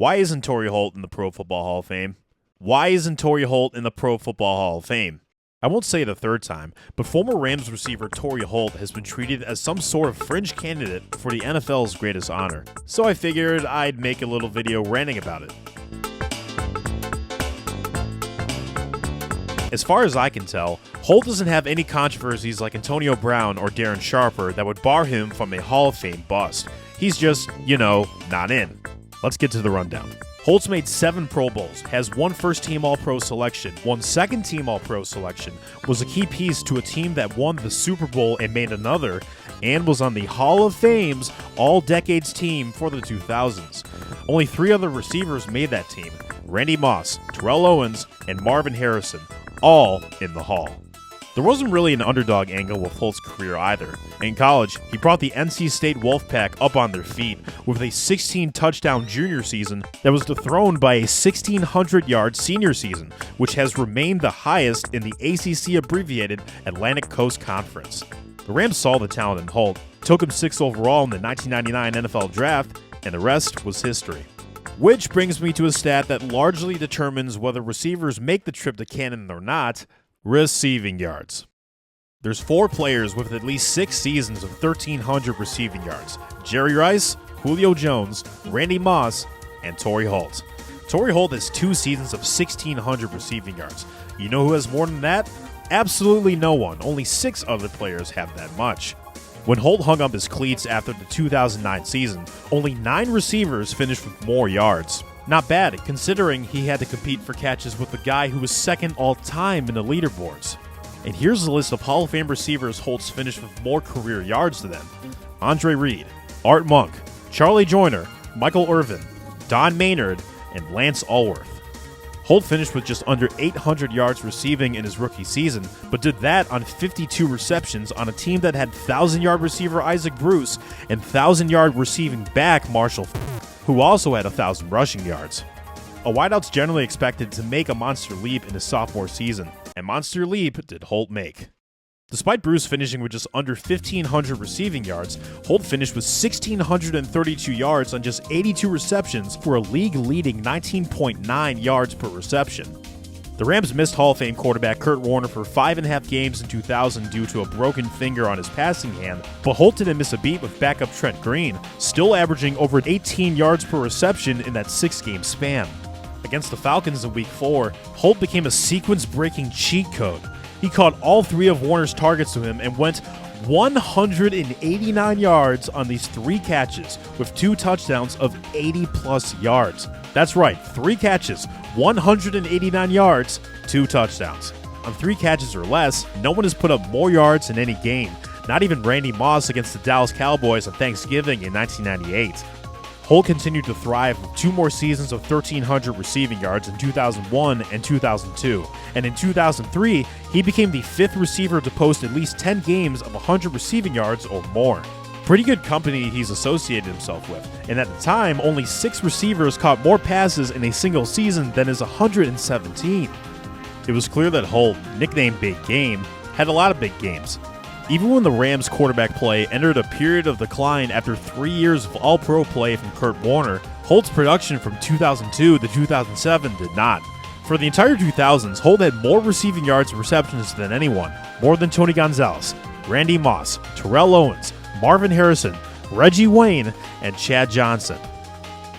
Why isn't Torry Holt in the Pro Football Hall of Fame? Why isn't Torry Holt in the Pro Football Hall of Fame? I won't say it a third time, but former Rams receiver Torry Holt has been treated as some sort of fringe candidate for the NFL's greatest honor. So I figured I'd make a little video ranting about it. As far as I can tell, Holt doesn't have any controversies like Antonio Brown or Darren Sharper that would bar him from a Hall of Fame bust. He's just, not in. Let's get to the rundown. Holt's made 7 Pro Bowls, has 1 first-team All-Pro selection, 1 second-team All-Pro selection, was a key piece to a team that won the Super Bowl and made another, and was on the Hall of Fame's All-Decades team for the 2000s. Only 3 other receivers made that team: Randy Moss, Terrell Owens, and Marvin Harrison, all in the Hall. There wasn't really an underdog angle with Holt's career either. In college, he brought the NC State Wolfpack up on their feet with a 16-touchdown junior season that was dethroned by a 1,600-yard senior season, which has remained the highest in the ACC-abbreviated Atlantic Coast Conference. The Rams saw the talent in Holt, took him 6th overall in the 1999 NFL Draft, and the rest was history. Which brings me to a stat that largely determines whether receivers make the trip to Canton or not: receiving yards. There's 4 players with at least 6 seasons of 1,300 receiving yards: Jerry Rice, Julio Jones, Randy Moss, and Torry Holt. Torry Holt has 2 seasons of 1,600 receiving yards. You know who has more than that? Absolutely no one. Only 6 other players have that much. When Holt hung up his cleats after the 2009 season, only 9 receivers finished with more yards. Not bad, considering he had to compete for catches with the guy who was second all-time in the leaderboards. And here's the list of Hall of Fame receivers Holt's finished with more career yards than them: Andre Reed, Art Monk, Charlie Joyner, Michael Irvin, Don Maynard, and Lance Allworth. Holt finished with just under 800 yards receiving in his rookie season, but did that on 52 receptions on a team that had 1,000-yard receiver Isaac Bruce and 1,000-yard receiving back Marshall, who also had 1,000 rushing yards. A wideout's generally expected to make a monster leap in his sophomore season, and monster leap did Holt make. Despite Bruce finishing with just under 1,500 receiving yards, Holt finished with 1,632 yards on just 82 receptions for a league-leading 19.9 yards per reception. The Rams missed Hall of Fame quarterback Kurt Warner for 5.5 games in 2000 due to a broken finger on his passing hand, but Holt didn't miss a beat with backup Trent Green, still averaging over 18 yards per reception in that 6-game span. Against the Falcons in Week 4, Holt became a sequence-breaking cheat code. He caught all 3 of Warner's targets to him and went 189 yards on these 3 catches with 2 touchdowns of 80-plus yards. That's right, 3 catches, 189 yards, 2 touchdowns. On 3 catches or less, no one has put up more yards in any game, not even Randy Moss against the Dallas Cowboys on Thanksgiving in 1998. Holt continued to thrive with 2 more seasons of 1,300 receiving yards in 2001 and 2002, and in 2003, he became the 5th receiver to post at least 10 games of 100 receiving yards or more. Pretty good company he's associated himself with, and at the time, only 6 receivers caught more passes in a single season than his 117. It was clear that Holt, nicknamed Big Game, had a lot of big games. Even when the Rams' quarterback play entered a period of decline after 3 years of all-pro play from Kurt Warner, Holt's production from 2002 to 2007 did not. For the entire 2000s, Holt had more receiving yards and receptions than anyone, more than Tony Gonzalez, Randy Moss, Terrell Owens, Marvin Harrison, Reggie Wayne, and Chad Johnson.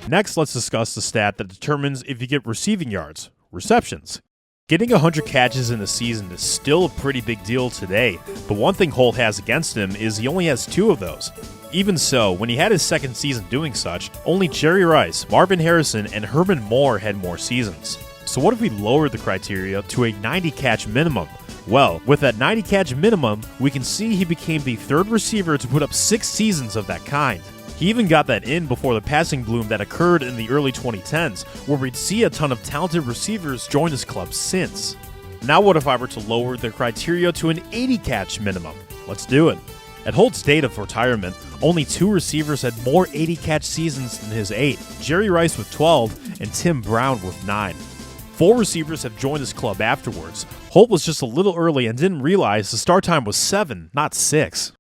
Next, let's discuss the stat that determines if you get receiving yards: receptions. Getting 100 catches in a season is still a pretty big deal today, but one thing Holt has against him is he only has 2 of those. Even so, when he had his 2nd season doing such, only Jerry Rice, Marvin Harrison, and Herman Moore had more seasons. So what if we lowered the criteria to a 90-catch minimum? Well, with that 90-catch minimum, we can see he became the 3rd receiver to put up 6 seasons of that kind. He even got that in before the passing bloom that occurred in the early 2010s, where we'd see a ton of talented receivers join his club since. Now what if I were to lower the criteria to an 80-catch minimum? Let's do it. At Holt's date of retirement, only 2 receivers had more 80-catch seasons than his 8, Jerry Rice with 12 and Tim Brown with 9. 4 receivers have joined his club afterwards. Holt was just a little early and didn't realize the start time was 7, not 6.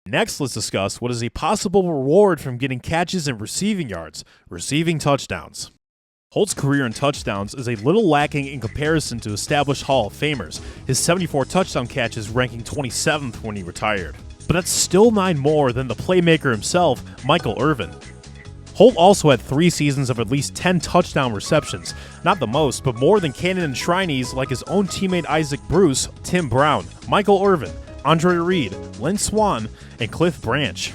Next, let's discuss what is a possible reward from getting catches and receiving yards: receiving touchdowns. Holt's career in touchdowns is a little lacking in comparison to established Hall of Famers, his 74 touchdown catches ranking 27th when he retired. But that's still 9 more than the playmaker himself, Michael Irvin. Holt also had 3 seasons of at least 10 touchdown receptions, not the most, but more than Cannon and Shriney's like his own teammate Isaac Bruce, Tim Brown, Michael Irvin, Andre Reed, Lynn Swann, and Cliff Branch.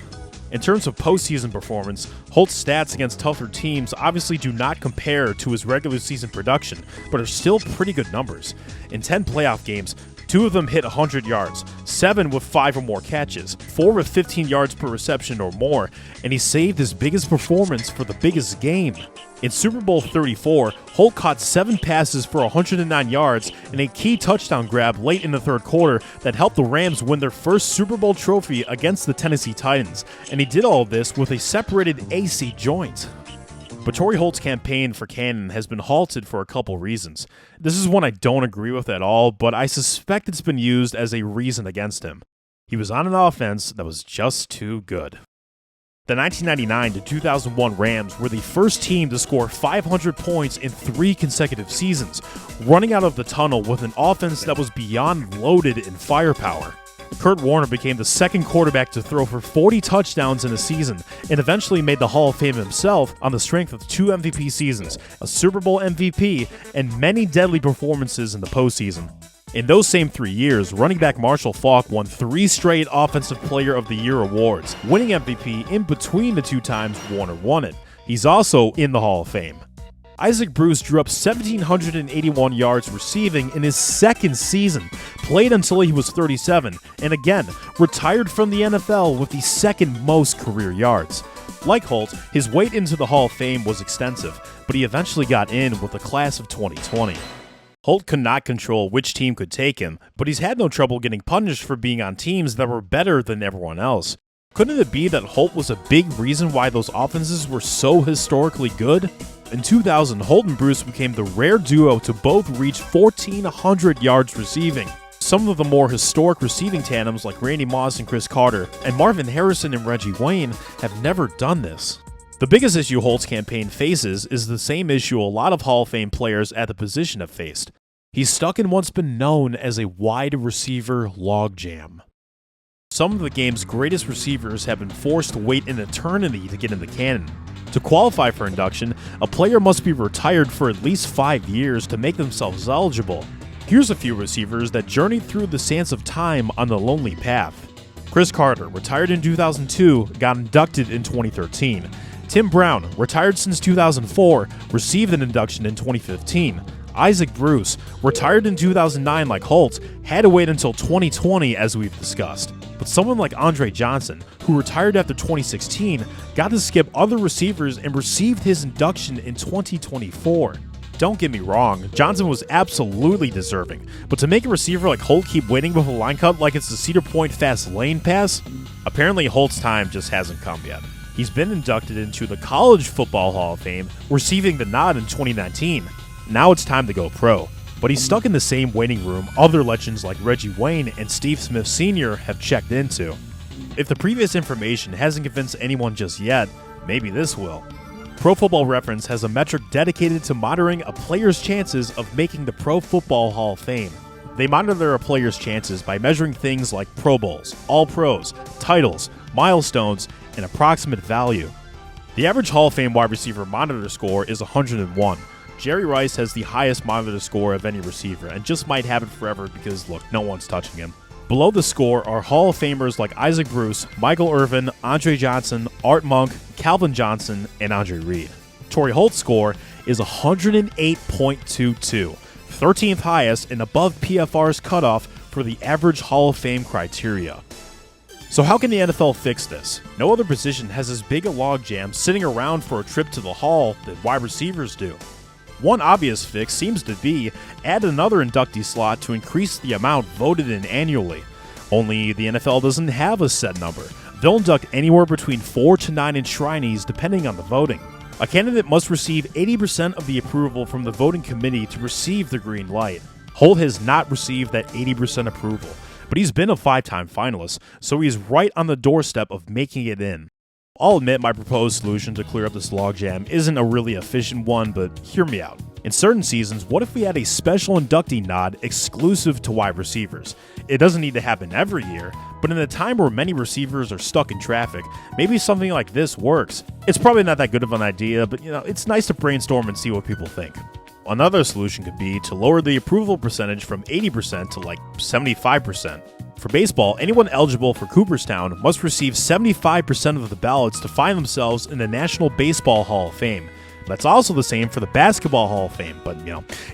In terms of postseason performance, Holt's stats against tougher teams obviously do not compare to his regular season production, but are still pretty good numbers. In 10 playoff games, 2 of them hit 100 yards, 7 with 5 or more catches, 4 with 15 yards per reception or more, and he saved his biggest performance for the biggest game. In Super Bowl 34, Holt caught 7 passes for 109 yards and a key touchdown grab late in the third quarter that helped the Rams win their first Super Bowl trophy against the Tennessee Titans, and he did all of this with a separated AC joint. But Torry Holt's campaign for Cannon has been halted for a couple reasons. This is one I don't agree with at all, but I suspect it's been used as a reason against him. He was on an offense that was just too good. The 1999 to 2001 Rams were the first team to score 500 points in 3 consecutive seasons, running out of the tunnel with an offense that was beyond loaded in firepower. Kurt Warner became the second quarterback to throw for 40 touchdowns in a season and eventually made the Hall of Fame himself on the strength of 2 MVP seasons, a Super Bowl MVP, and many deadly performances in the postseason. In those same 3 years, running back Marshall Faulk won 3 straight Offensive Player of the Year awards, winning MVP in between the 2 times Warner won it. He's also in the Hall of Fame. Isaac Bruce drew up 1,781 yards receiving in his second season, played until he was 37, and again, retired from the NFL with the second most career yards. Like Holt, his wait into the Hall of Fame was extensive, but he eventually got in with the class of 2020. Holt could not control which team could take him, but he's had no trouble getting punished for being on teams that were better than everyone else. Couldn't it be that Holt was a big reason why those offenses were so historically good? In 2000, Holt and Bruce became the rare duo to both reach 1,400 yards receiving. Some of the more historic receiving tandems like Randy Moss and Chris Carter, and Marvin Harrison and Reggie Wayne have never done this. The biggest issue Holt's campaign faces is the same issue a lot of Hall of Fame players at the position have faced. He's stuck in what's been known as a wide receiver logjam. Some of the game's greatest receivers have been forced to wait an eternity to get in the canon. To qualify for induction, a player must be retired for at least 5 years to make themselves eligible. Here's a few receivers that journeyed through the sands of time on the lonely path. Chris Carter, retired in 2002, got inducted in 2013. Tim Brown, retired since 2004, received an induction in 2015. Isaac Bruce, retired in 2009 like Holt, had to wait until 2020 as we've discussed. But someone like Andre Johnson, who retired after 2016, got to skip other receivers and received his induction in 2024. Don't get me wrong, Johnson was absolutely deserving, but to make a receiver like Holt keep waiting with a line cut like it's the Cedar Point fast lane pass? Apparently Holt's time just hasn't come yet. He's been inducted into the College Football Hall of Fame, receiving the nod in 2019. Now it's time to go pro. But he's stuck in the same waiting room other legends like Reggie Wayne and Steve Smith Sr. have checked into. If the previous information hasn't convinced anyone just yet, maybe this will. Pro Football Reference has a metric dedicated to monitoring a player's chances of making the Pro Football Hall of Fame. They monitor a player's chances by measuring things like Pro Bowls, All-Pros, titles, milestones, and approximate value. The average Hall of Fame wide receiver monitor score is 101. Jerry Rice has the highest monitor score of any receiver and just might have it forever because, look, no one's touching him. Below the score are Hall of Famers like Isaac Bruce, Michael Irvin, Andre Johnson, Art Monk, Calvin Johnson, and Andre Reed. Torry Holt's score is 108.22, 13th highest and above PFR's cutoff for the average Hall of Fame criteria. So how can the NFL fix this? No other position has as big a logjam sitting around for a trip to the Hall that wide receivers do. One obvious fix seems to be add another inductee slot to increase the amount voted in annually. Only the NFL doesn't have a set number. They'll induct anywhere between 4 to 9 enshrinees depending on the voting. A candidate must receive 80% of the approval from the voting committee to receive the green light. Holt has not received that 80% approval, but he's been a 5-time finalist, so he's right on the doorstep of making it in. I'll admit my proposed solution to clear up this logjam isn't a really efficient one, but hear me out. In certain seasons, what if we had a special inductee nod exclusive to wide receivers? It doesn't need to happen every year, but in a time where many receivers are stuck in traffic, maybe something like this works. It's probably not that good of an idea, but it's nice to brainstorm and see what people think. Another solution could be to lower the approval percentage from 80% to like 75%. For baseball, anyone eligible for Cooperstown must receive 75% of the ballots to find themselves in the National Baseball Hall of Fame. That's also the same for the Basketball Hall of Fame, but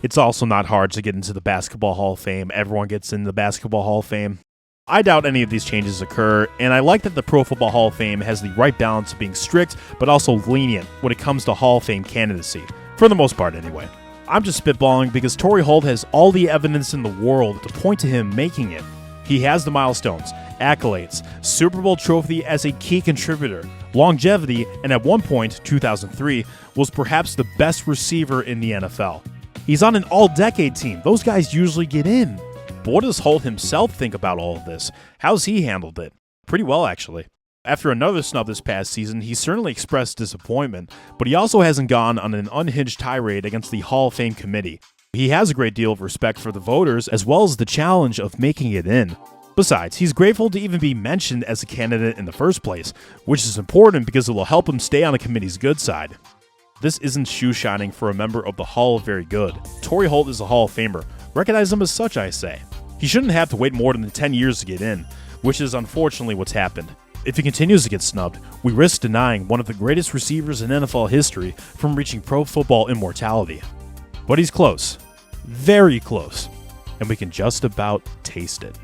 it's also not hard to get into the Basketball Hall of Fame. Everyone gets in the Basketball Hall of Fame. I doubt any of these changes occur, and I like that the Pro Football Hall of Fame has the right balance of being strict but also lenient when it comes to Hall of Fame candidacy, for the most part anyway. I'm just spitballing because Torry Holt has all the evidence in the world to point to him making it. He has the milestones, accolades, Super Bowl trophy as a key contributor, longevity, and at one point, 2003, was perhaps the best receiver in the NFL. He's on an all-decade team. Those guys usually get in. But what does Holt himself think about all of this? How's he handled it? Pretty well, actually. After another snub this past season, he certainly expressed disappointment, but he also hasn't gone on an unhinged tirade against the Hall of Fame committee. He has a great deal of respect for the voters, as well as the challenge of making it in. Besides, he's grateful to even be mentioned as a candidate in the first place, which is important because it will help him stay on the committee's good side. This isn't shoe shining for a member of the Hall of Very Good. Torry Holt is a Hall of Famer. Recognize him as such, I say. He shouldn't have to wait more than 10 years to get in, which is unfortunately what's happened. If he continues to get snubbed, we risk denying one of the greatest receivers in NFL history from reaching pro football immortality. But he's close. Very close. And we can just about taste it.